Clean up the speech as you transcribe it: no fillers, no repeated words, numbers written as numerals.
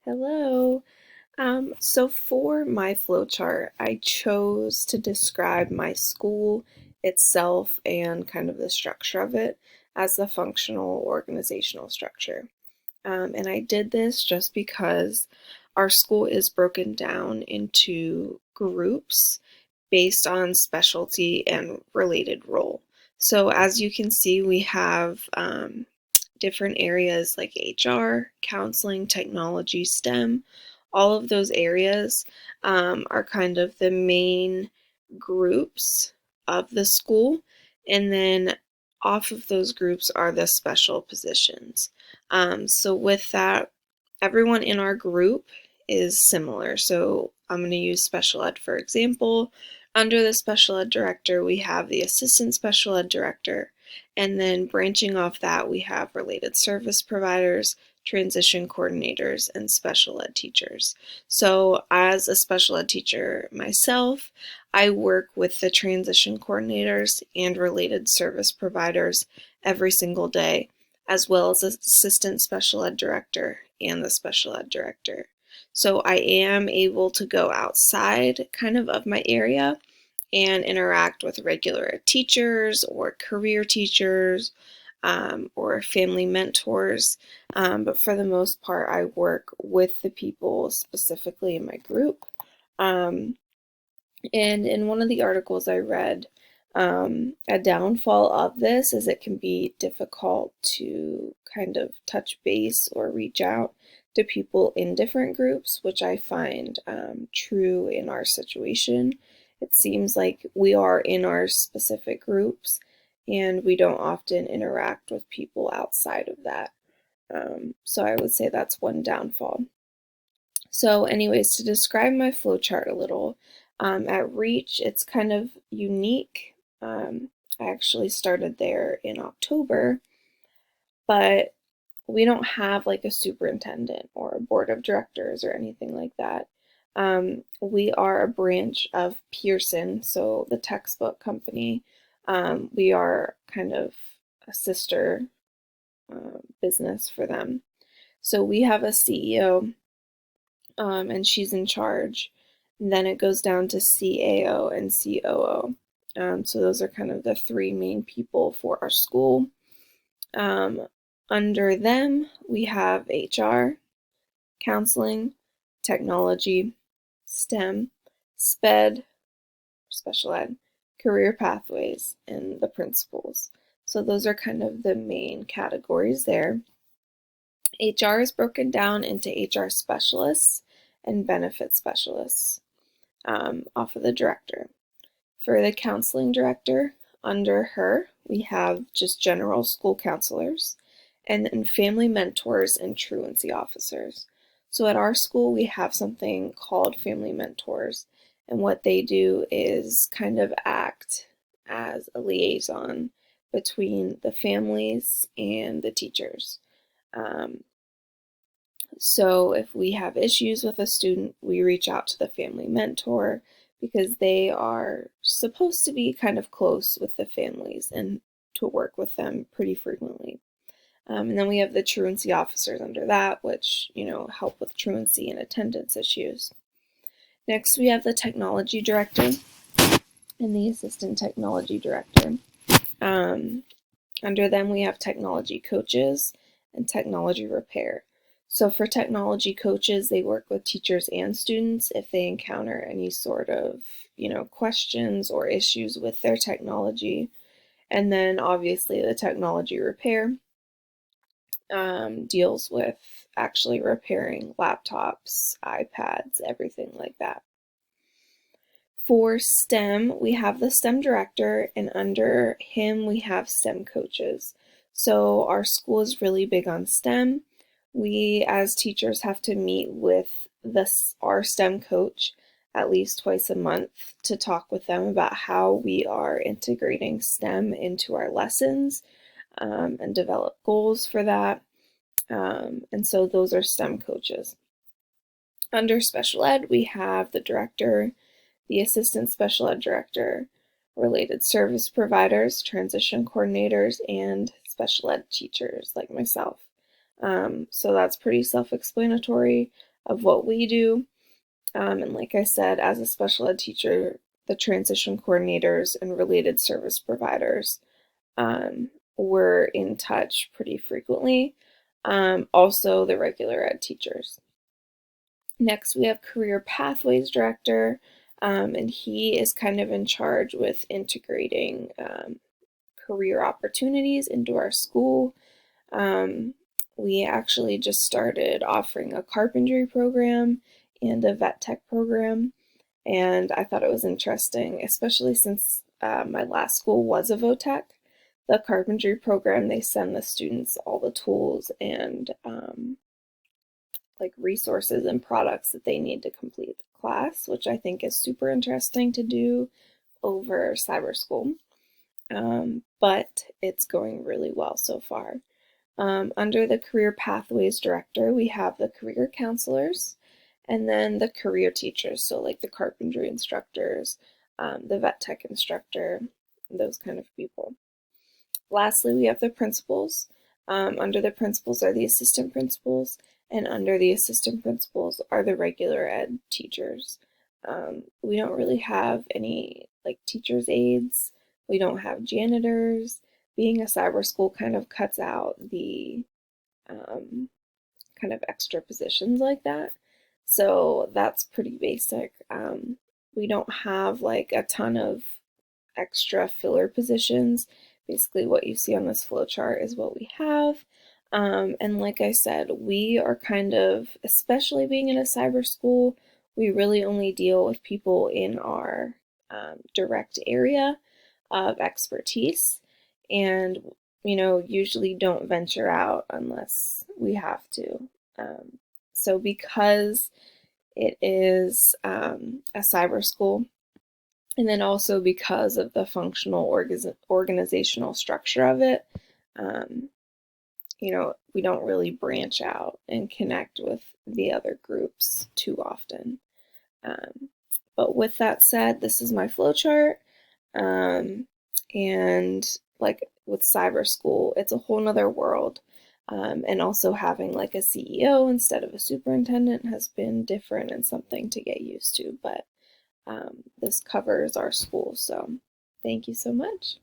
Hello. So for my flowchart, I chose to describe my school itself and kind of the structure of it as the functional organizational structure. And I did this just because our school is broken down into groups based on specialty and related role. So as you can see, we have different areas like HR, counseling, technology, STEM. All of those areas are kind of the main groups of the school. And then off of those groups are the special positions. So with that, everyone in our group is similar. So I'm going to use special ed for example. Under the special ed director, we have the assistant special ed director, and then branching off that, we have related service providers, transition coordinators, and special ed teachers. So as a special ed teacher myself, I work with the transition coordinators and related service providers every single day, as well as the assistant special ed director and the special ed director. So I am able to go outside kind of my area and interact with regular teachers or career teachers or family mentors. But for the most part, I work with the people specifically in my group. And in one of the articles I read, a downfall of this is it can be difficult to kind of touch base or reach out to people in different groups, which I find true in our situation. It seems like we are in our specific groups and we don't often interact with people outside of that. So I would say that's one downfall. So anyways, to describe my flowchart a little, at Reach, it's kind of unique. I actually started there in October, but we don't have like a superintendent or a board of directors or anything like that. We are a branch of Pearson, so the textbook company. We are kind of a sister business for them. So we have a CEO, and she's in charge. And then it goes down to CAO and COO. So those are kind of the three main people for our school. Under them, we have HR, counseling, technology, STEM, SPED, special ed, career pathways, and the principals. So those are kind of the main categories there. HR is broken down into HR specialists and benefit specialists off of the director. For the counseling director, under her, we have just general school counselors, and then family mentors and truancy officers. So at our school, we have something called family mentors, and what they do is kind of act as a liaison between the families and the teachers. So if we have issues with a student, we reach out to the family mentor because they are supposed to be kind of close with the families and to work with them pretty frequently. And then we have the truancy officers under that, which, help with truancy and attendance issues. Next, we have the technology director and the assistant technology director. Under them, we have technology coaches and technology repair. So for technology coaches, they work with teachers and students if they encounter any sort of, questions or issues with their technology. And then obviously the technology repair deals with actually repairing laptops, iPads, everything like that. For STEM, we have the STEM director, and under him we have STEM coaches. So our school is really big on STEM. We as teachers have to meet with our STEM coach at least twice a month to talk with them about how we are integrating STEM into our lessons and develop goals for that. And so those are STEM coaches. Under special ed, we have the director, the assistant special ed director, related service providers, transition coordinators, and special ed teachers like myself. So that's pretty self-explanatory. of what we do. And like I said, as a special ed teacher, the transition coordinators and related service providers were in touch pretty frequently. Also, the regular ed teachers. Next, we have Career Pathways Director, and he is kind of in charge with integrating career opportunities into our school. We actually just started offering a carpentry program and a vet tech program, and I thought it was interesting, especially since my last school was a VOTech. The carpentry program, they send the students all the tools and like resources and products that they need to complete the class, which I think is super interesting to do over cyber school. But it's going really well so far. Under the Career Pathways Director, we have the career counselors and then the career teachers, so like the carpentry instructors, the vet tech instructor, those kind of people. Lastly, we have the principals. Under the principals are the assistant principals, and under the assistant principals are the regular ed teachers. We don't really have any like teachers' aides. We don't have janitors. Being a cyber school kind of cuts out the kind of extra positions like that. So that's pretty basic. We don't have like a ton of extra filler positions. Basically, what you see on this flowchart is what we have. And like I said, we are kind of, especially being in a cyber school, we really only deal with people in our direct area of expertise, and usually don't venture out unless we have to. So because it is a cyber school, and then also because of the functional organizational structure of it, um, we don't really branch out and connect with the other groups too often. But with that said, this is my flowchart. And like with cyber school, it's a whole nother world. And also having like a CEO instead of a superintendent has been different and something to get used to. But this covers our school, so thank you so much.